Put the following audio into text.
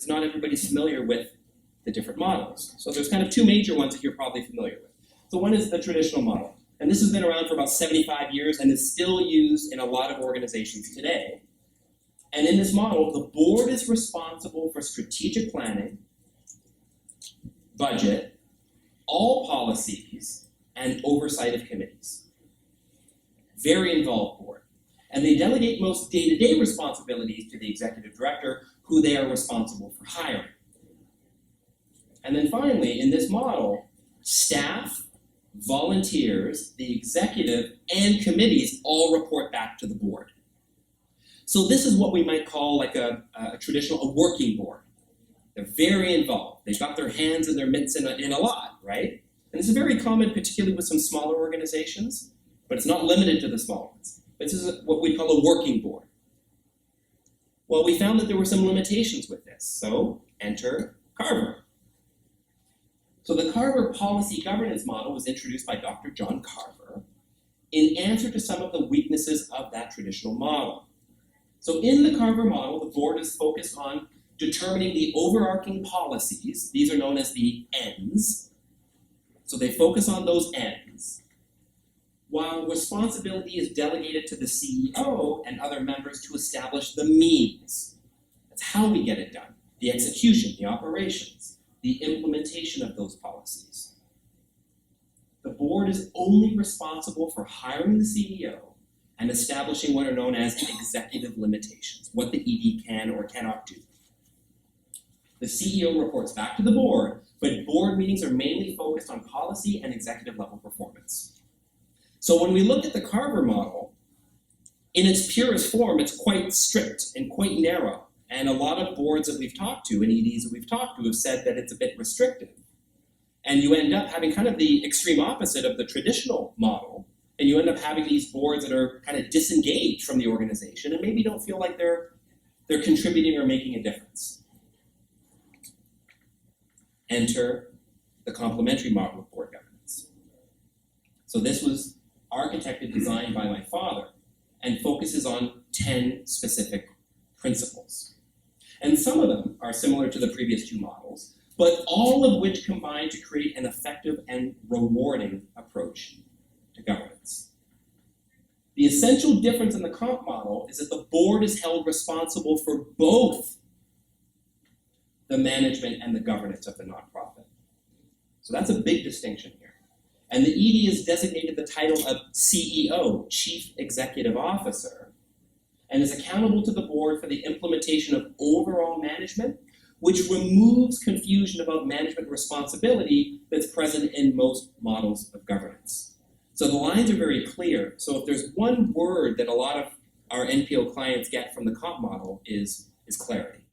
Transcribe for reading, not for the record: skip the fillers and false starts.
not everybody's familiar with the different models. So there's kind of two major ones that you're probably familiar with. So one is the traditional model. And this has been around for about 75 years and is still used in a lot of organizations today. And in this model, the board is responsible for strategic planning, budget, all policies, and oversight of committees. Very involved board. And they delegate most day-to-day responsibilities to the executive director, who they are responsible for hiring. And then finally, in this model, staff, volunteers, the executive, and committees all report back to the board. So this is what we might call like a working board. They're very involved. They've got their hands and their mitts in a lot, right? And this is very common, particularly with some smaller organizations, but it's not limited to the small ones. This is what we call a working board. Well, we found that there were some limitations with this, so enter Carver. So the Carver policy governance model was introduced by Dr. John Carver in answer to some of the weaknesses of that traditional model. So in the Carver model, the board is focused on determining the overarching policies. These are known as the ends. So they focus on those ends, while responsibility is delegated to the CEO and other members to establish the means. That's how we get it done. The execution, the operations, the implementation of those policies. The board is only responsible for hiring the CEO and establishing what are known as executive limitations, what the ED can or cannot do. The CEO reports back to the board, but board meetings are mainly focused on policy and executive level performance. So when we look at the Carver model, in its purest form, it's quite strict and quite narrow. And a lot of boards that we've talked to and EDs that we've talked to have said that it's a bit restrictive. And you end up having kind of the extreme opposite of the traditional model, and you end up having these boards that are kind of disengaged from the organization and maybe don't feel like they're contributing or making a difference. Enter the complementary model of board governance. So this was architected, designed by my father, and focuses on 10 specific principles. And some of them are similar to the previous two models, but all of which combine to create an effective and rewarding approach to governance. The essential difference in the comp model is that the board is held responsible for both the management and the governance of the nonprofit. So that's a big distinction here. And the ED is designated the title of CEO, Chief Executive Officer, and is accountable to the board for the implementation of overall management, which removes confusion about management responsibility that's present in most models of governance. So the lines are very clear. So if there's one word that a lot of our NPO clients get from the comp model is clarity.